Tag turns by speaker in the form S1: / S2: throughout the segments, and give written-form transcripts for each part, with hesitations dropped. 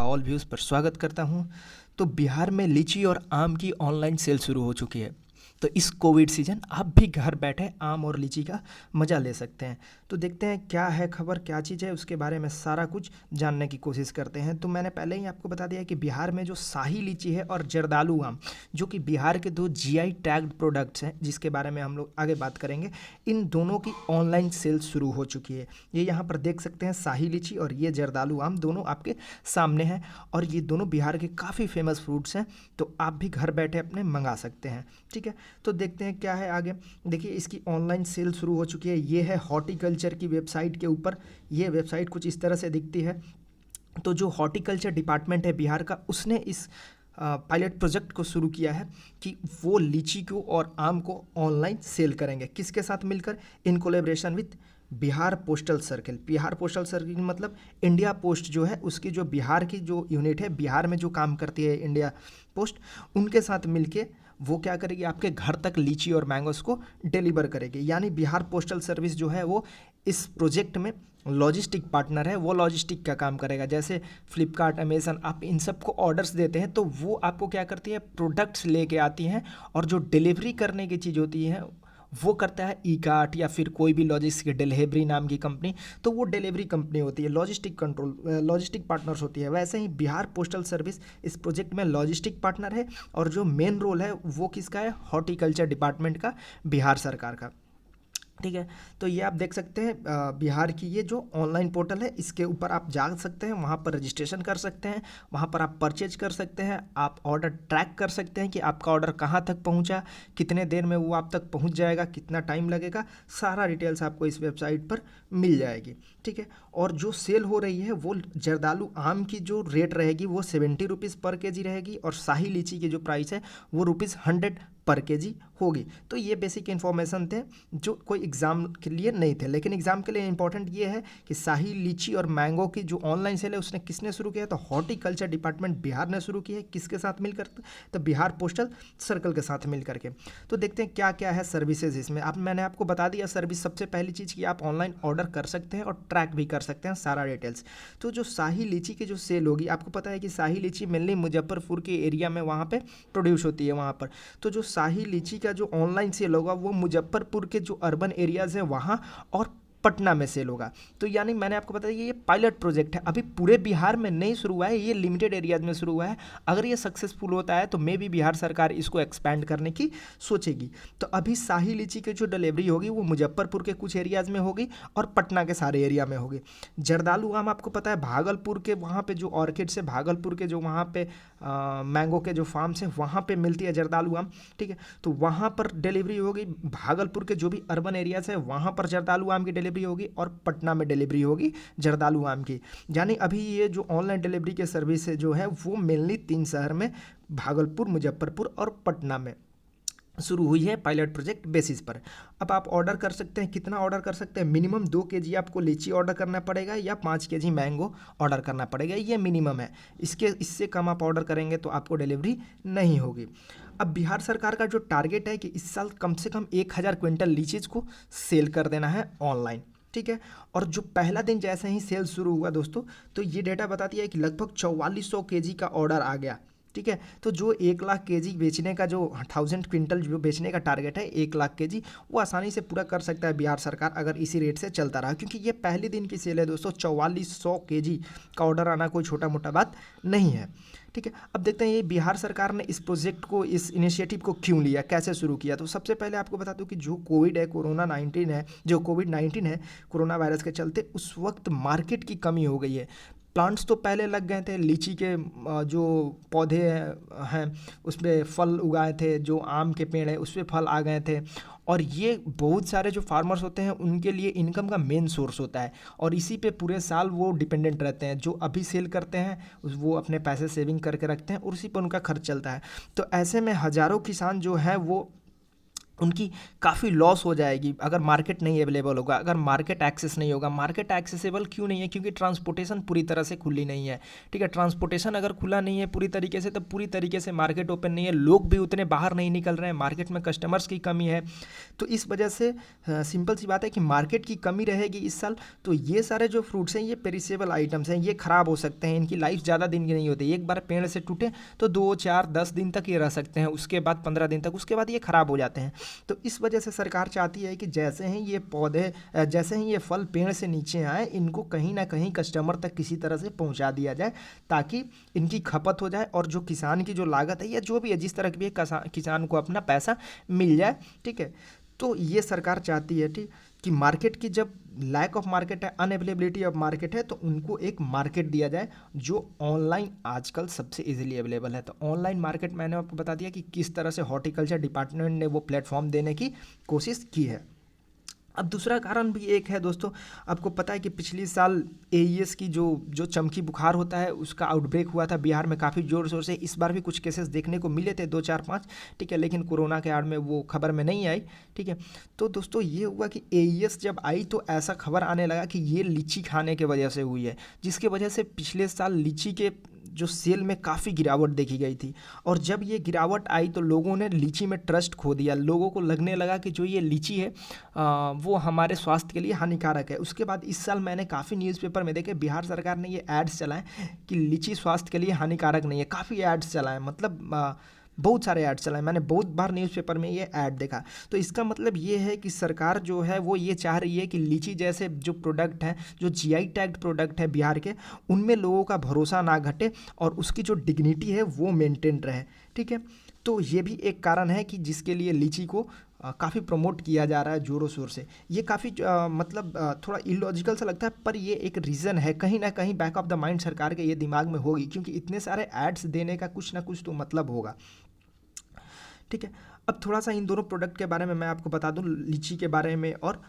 S1: आपका all views पर स्वागत करता हूं। तो बिहार में लीची और आम की ऑनलाइन सेल शुरू हो चुकी है। तो इस कोविड सीजन आप भी घर बैठे आम और लीची का मज़ा ले सकते हैं। तो देखते हैं क्या है खबर, क्या चीज़ है, उसके बारे में सारा कुछ जानने की कोशिश करते हैं। तो मैंने पहले ही आपको बता दिया कि बिहार में जो शाही लीची है और जर्दालू आम, जो कि बिहार के दो जीआई टैग्ड प्रोडक्ट्स हैं, जिसके बारे में हम लोग आगे बात करेंगे, इन दोनों की ऑनलाइन सेल शुरू हो चुकी है। ये यहाँ पर देख सकते हैं, शाही लीची और ये जर्दालू आम दोनों आपके सामने हैं और ये दोनों बिहार के काफ़ी फेमस फ्रूट्स हैं। तो आप भी घर बैठे अपने मंगा सकते हैं। ठीक है, तो देखते हैं क्या है आगे। देखिए, इसकी ऑनलाइन सेल शुरू हो चुकी है। ये है हॉर्टिकल्चर की वेबसाइट के ऊपर। ये वेबसाइट कुछ इस तरह से दिखती है। तो जो हॉर्टिकल्चर डिपार्टमेंट है बिहार का, उसने इस पायलट प्रोजेक्ट को शुरू किया है कि वो लीची को और आम को ऑनलाइन सेल करेंगे। किसके साथ मिलकर? In collaboration with Bihar postal circle. Bihar postal circle मतलब इंडिया पोस्ट जो है, उसकी जो बिहार की जो यूनिट है, बिहार में जो काम करती है इंडिया पोस्ट, उनके साथ मिलके वो क्या करेगी, आपके घर तक लीची और मैंगोस को डिलीवर करेगी। यानी बिहार पोस्टल सर्विस जो है वो इस प्रोजेक्ट में लॉजिस्टिक पार्टनर है। वो लॉजिस्टिक का काम करेगा। जैसे फ्लिपकार्ट, अमेज़न, आप इन सब को ऑर्डर्स देते हैं तो वो आपको क्या करती है, प्रोडक्ट्स लेके आती हैं, और जो डिलीवरी करने की चीज़ होती है वो करता है ई कार्ट या फिर कोई भी लॉजिस्टिक डिलीवरी नाम की कंपनी। तो वो डिलीवरी कंपनी होती है, लॉजिस्टिक कंट्रोल, लॉजिस्टिक पार्टनर्स होती है। वैसे ही बिहार पोस्टल सर्विस इस प्रोजेक्ट में लॉजिस्टिक पार्टनर है, और जो मेन रोल है वो किसका है? हॉर्टिकल्चर डिपार्टमेंट का, बिहार सरकार का। ठीक है, तो ये आप देख सकते हैं बिहार की ये जो ऑनलाइन पोर्टल है, इसके ऊपर आप जा सकते हैं, वहाँ पर रजिस्ट्रेशन कर सकते हैं, वहाँ पर आप परचेज कर सकते हैं, आप ऑर्डर ट्रैक कर सकते हैं कि आपका ऑर्डर कहाँ तक पहुँचा, कितने देर में वो आप तक पहुँच जाएगा, कितना टाइम लगेगा, सारा डिटेल्स आपको इस वेबसाइट पर मिल जाएगी। ठीक है, और जो सेल हो रही है वो जर्दालू आम की जो रेट रहेगी वो 70 रुपीज़ पर केजी रहेगी, और शाही लीची की जो प्राइस है वो ₹100 पर केजी होगी। तो ये बेसिक इन्फॉर्मेशन थे जो कोई एग्ज़ाम के लिए नहीं थे, लेकिन एग्ज़ाम के लिए इंपॉर्टेंट ये है कि शाही लीची और मैंगो की जो ऑनलाइन सेल है उसने किसने शुरू किया? तो हॉर्टिकल्चर डिपार्टमेंट बिहार ने शुरू की है। किसके साथ मिलकर? तो बिहार पोस्टल सर्कल के साथ मिल करके। तो देखते हैं क्या क्या है सर्विसेज इसमें। मैंने आपको बता दिया सर्विस। सबसे पहली चीज़ कि आप ऑनलाइन ऑर्डर कर सकते हैं और ट्रैक भी कर सकते हैं सारा डिटेल्स। तो जो शाही लीची की जो सेल होगी, आपको पता है कि शाही लीची मेनली मुजफ्फरपुर के एरिया में वहाँ पर प्रोड्यूस होती है वहाँ पर। तो जो शाही लीची का जो ऑनलाइन सेल होगा वो मुजफ्फरपुर के जो अर्बन एरियाज़ हैं वहाँ और पटना में सेल होगा। तो यानी मैंने आपको बताया ये पायलट प्रोजेक्ट है, अभी पूरे बिहार में नहीं शुरू हुआ है, ये लिमिटेड एरियाज में शुरू हुआ है। अगर ये सक्सेसफुल होता है तो मे भी बिहार सरकार इसको एक्सपैंड करने की सोचेगी। तो अभी शाही लीची की जो डिलीवरी होगी वो मुजफ्फरपुर के कुछ एरियाज में होगी और पटना के सारे एरिया में होगी। जर्दालू आम आपको पता है भागलपुर के वहाँ पे जो ऑर्किड्स है, भागलपुर के जो वहाँ पे मैंगो के जो फार्म्स हैं वहाँ पे मिलती है जर्दालू आम। ठीक है, तो वहाँ पर डिलीवरी होगी। भागलपुर के जो भी अर्बन एरियाज है वहाँ पर जर्दालू आम की डिलीवरी होगी, और पटना में डिलीवरी होगी जर्दालू आम की। यानी अभी ये जो ऑनलाइन डिलीवरी के सर्विस जो है वो मेनली 3 शहर में, भागलपुर, मुजफ्फरपुर और पटना में शुरू हुई है पायलट प्रोजेक्ट बेसिस पर। अब आप ऑर्डर कर सकते हैं। कितना ऑर्डर कर सकते हैं? मिनिमम 2 केजी आपको लीची ऑर्डर करना पड़ेगा या 5 केजी मैंगो ऑर्डर करना पड़ेगा, ये मिनिमम है। इससे कम आप ऑर्डर करेंगे तो आपको डिलीवरी नहीं होगी। अब बिहार सरकार का जो टारगेट है कि इस साल कम से कम 1000 क्विंटल लीचीज़ को सेल कर देना है ऑनलाइन। ठीक है, और जो पहला दिन जैसे ही सेल शुरू हुआ दोस्तों, तो ये डेटा बताती है कि लगभग 4400 केजी का ऑर्डर आ गया। ठीक है, तो जो 1 लाख केजी बेचने का, जो 1000 क्विंटल जो बेचने का टारगेट है 1 लाख केजी, वो आसानी से पूरा कर सकता है बिहार सरकार अगर इसी रेट से चलता रहा, क्योंकि ये पहले दिन की सेल है दोस्तों। 4400 केजी का ऑर्डर आना कोई छोटा मोटा बात नहीं है। ठीक है, अब देखते हैं ये बिहार सरकार ने इस प्रोजेक्ट को, इस इनिशिएटिव को क्यों लिया, कैसे शुरू किया। तो सबसे पहले आपको बता दूं कि जो कोविड है, कोविड-19 है, कोरोना वायरस के चलते उस वक्त मार्केट की कमी हो गई है। प्लांट्स तो पहले लग गए थे, लीची के जो पौधे हैं उसमें फल उगाए थे, जो आम के पेड़ है उस पर फल आ गए थे, और ये बहुत सारे जो फार्मर्स होते हैं उनके लिए इनकम का मेन सोर्स होता है, और इसी पे पूरे साल वो डिपेंडेंट रहते हैं। जो अभी सेल करते हैं वो अपने पैसे सेविंग करके रखते हैं और उसी पर उनका खर्च चलता है। तो ऐसे में हज़ारों किसान जो हैं वो उनकी काफ़ी लॉस हो जाएगी अगर मार्केट नहीं अवेलेबल होगा, अगर मार्केट एक्सेस नहीं होगा। मार्केट एक्सेसिबल क्यों नहीं है? क्योंकि ट्रांसपोर्टेशन पूरी तरह से खुली नहीं है, ठीक है। ट्रांसपोर्टेशन अगर खुला नहीं है पूरी तरीके से, तब पूरी तरीके से मार्केट ओपन नहीं है, लोग भी उतने बाहर नहीं निकल रहे हैं, मार्केट में कस्टमर्स की कमी है। तो इस वजह से सिंपल सी बात है कि मार्केट की कमी रहेगी इस साल। तो ये सारे जो फ्रूट्स हैं ये पेरिसेबल आइटम्स हैं, ये ख़राब हो सकते हैं, इनकी लाइफ ज़्यादा दिन की नहीं होती। एक बार पेड़ से टूटे तो 2 4 10 दिन तक ये रह सकते हैं, उसके बाद 15 दिन तक, उसके बाद ये ख़राब हो जाते हैं। तो इस वजह से सरकार चाहती है कि जैसे ही ये पौधे जैसे ही ये फल पेड़ से नीचे आए, इनको कहीं ना कहीं कस्टमर तक किसी तरह से पहुंचा दिया जाए, ताकि इनकी खपत हो जाए और जो किसान की जो लागत है या जो भी है, जिस तरह की भी है, किसान को अपना पैसा मिल जाए, ठीक है। तो ये सरकार चाहती है, ठीक, कि मार्केट की जब लैक ऑफ मार्केट है, अनअवेलेबिलिटी ऑफ मार्केट है, तो उनको एक मार्केट दिया जाए जो ऑनलाइन आजकल सबसे इजीली अवेलेबल है। तो ऑनलाइन मार्केट मैंने आपको बता दिया कि किस तरह से हॉर्टिकल्चर डिपार्टमेंट ने वो प्लेटफॉर्म देने की कोशिश की है। अब दूसरा कारण भी एक है दोस्तों, आपको पता है कि पिछली साल एईएस की जो चमकी बुखार होता है उसका आउटब्रेक हुआ था बिहार में काफ़ी ज़ोर शोर से। इस बार भी कुछ केसेस देखने को मिले थे 2 4 5, ठीक है, लेकिन कोरोना के आड़ में वो खबर में नहीं आई, ठीक है। तो दोस्तों ये हुआ कि एईएस जब आई तो ऐसा खबर आने लगा कि ये लीची खाने के वजह से हुई है, जिसके वजह से पिछले साल लीची के जो सेल में काफ़ी गिरावट देखी गई थी। और जब ये गिरावट आई तो लोगों ने लीची में ट्रस्ट खो दिया, लोगों को लगने लगा कि जो ये लीची है वो हमारे स्वास्थ्य के लिए हानिकारक है। उसके बाद इस साल मैंने काफ़ी न्यूज़पेपर में देखे, बिहार सरकार ने ये एड्स चलाए कि लीची स्वास्थ्य के लिए हानिकारक नहीं है, काफ़ी एड्स चलाए, मतलब बहुत सारे ऐड चलाए, मैंने बहुत बार न्यूज़पेपर में ये ऐड देखा। तो इसका मतलब ये है कि सरकार जो है वो ये चाह रही है कि लीची जैसे जो प्रोडक्ट हैं, जो जीआई टैग्ड प्रोडक्ट हैं बिहार के, उनमें लोगों का भरोसा ना घटे और उसकी जो डिग्निटी है वो मेंटेन रहे, ठीक है। तो ये भी एक कारण है कि जिसके लिए लीची को काफ़ी प्रमोट किया जा रहा है ज़ोरों शोर से। ये काफ़ी मतलब थोड़ा इलॉजिकल सा लगता है, पर ये एक रीज़न है, कहीं ना कहीं बैक ऑफ द माइंड सरकार के ये दिमाग में होगी, क्योंकि इतने सारे एड्स देने का कुछ ना कुछ तो मतलब होगा, ठीक है। अब थोड़ा सा इन दोनों प्रोडक्ट के बारे में मैं आपको बता दूं, लीची के बारे में और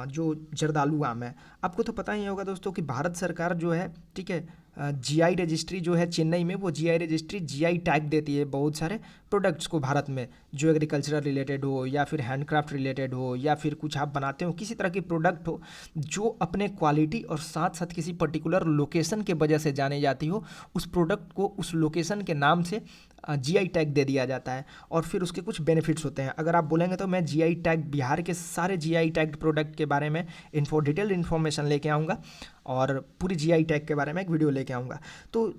S1: जो जर्दालू आम है। आपको तो पता ही होगा दोस्तों कि भारत सरकार जो है, ठीक है, जीआई रजिस्ट्री जो है चेन्नई में, वो जीआई रजिस्ट्री जीआई टैग देती है बहुत सारे प्रोडक्ट्स को भारत में, जो एग्रीकल्चरल रिलेटेड हो या फिर हैंडक्राफ्ट रिलेटेड हो या फिर कुछ आप बनाते हो, किसी तरह की प्रोडक्ट हो जो अपने क्वालिटी और साथ साथ किसी पर्टिकुलर लोकेशन के वजह से जानी जाती हो, उस प्रोडक्ट को उस लोकेशन के नाम से जीआई टैग दे दिया जाता है। और फिर उसके कुछ बेनिफिट्स होते हैं। अगर आप बोलेंगे तो मैं जीआई टैग, बिहार के सारे जीआई टैग्ड प्रोडक्ट के बारे में डिटेल्ड इन्फॉर्मेशन लेके आऊँगा और पूरी जीआई टैग के बारे में एक वीडियो लेके आऊँगा। तो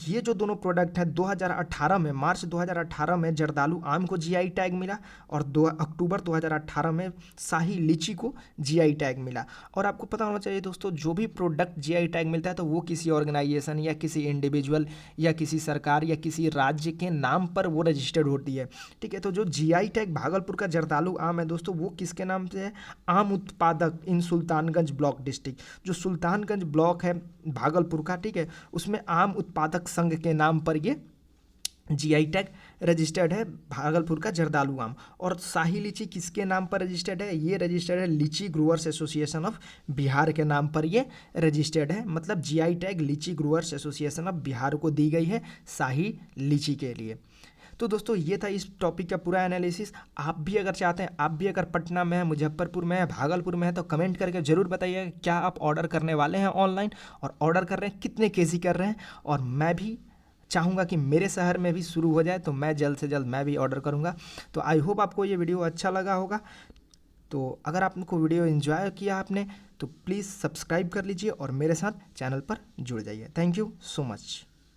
S1: ये जो दोनों प्रोडक्ट हैं, 2018 में, मार्च 2018 में जर्दालू आम को जीआई टैग मिला और 2 अक्टूबर 2018 में शाही लीची को जीआई टैग मिला। और आपको पता होना चाहिए दोस्तों, जो भी प्रोडक्ट जीआई टैग मिलता है तो वो किसी ऑर्गेनाइजेशन या किसी इंडिविजुअल या किसी सरकार या किसी राज्य के नाम पर वो रजिस्टर्ड होती है, ठीक है। तो जो जीआई टैग भागलपुर का जर्दालू आम है दोस्तों, वो किसके नाम से है? आम उत्पादक इन सुल्तानगंज ब्लॉक डिस्ट्रिक्ट, जो सुल्तानगंज ब्लॉक है भागलपुर का, ठीक है, उसमें आम उत्पादक संघ के नाम पर ये जीआई टैग रजिस्टर्ड है भागलपुर का जर्दालू आम। और शाही लीची किसके नाम पर रजिस्टर्ड है? ये रजिस्टर्ड है लीची ग्रोअर्स एसोसिएशन ऑफ बिहार के नाम पर ये रजिस्टर्ड है। मतलब जीआई टैग लीची ग्रोअर्स एसोसिएशन ऑफ बिहार को दी गई है शाही लीची के लिए। तो दोस्तों ये था इस टॉपिक का पूरा एनालिसिस। आप भी अगर चाहते हैं, आप भी अगर पटना में है, मुजफ्फरपुर में है, भागलपुर में है, तो कमेंट करके ज़रूर बताइए क्या आप ऑर्डर करने वाले हैं ऑनलाइन, और ऑर्डर कर रहे हैं कितने केजी कर रहे हैं। और मैं भी चाहूँगा कि मेरे शहर में भी शुरू हो जाए, तो मैं जल्द से जल्द मैं भी ऑर्डर करूँगा। तो आई होप आपको ये वीडियो अच्छा लगा होगा। तो अगर आपको वीडियो एंजॉय किया आपने, तो प्लीज़ सब्सक्राइब कर लीजिए और मेरे साथ चैनल पर जुड़ जाइए। Thank you so much.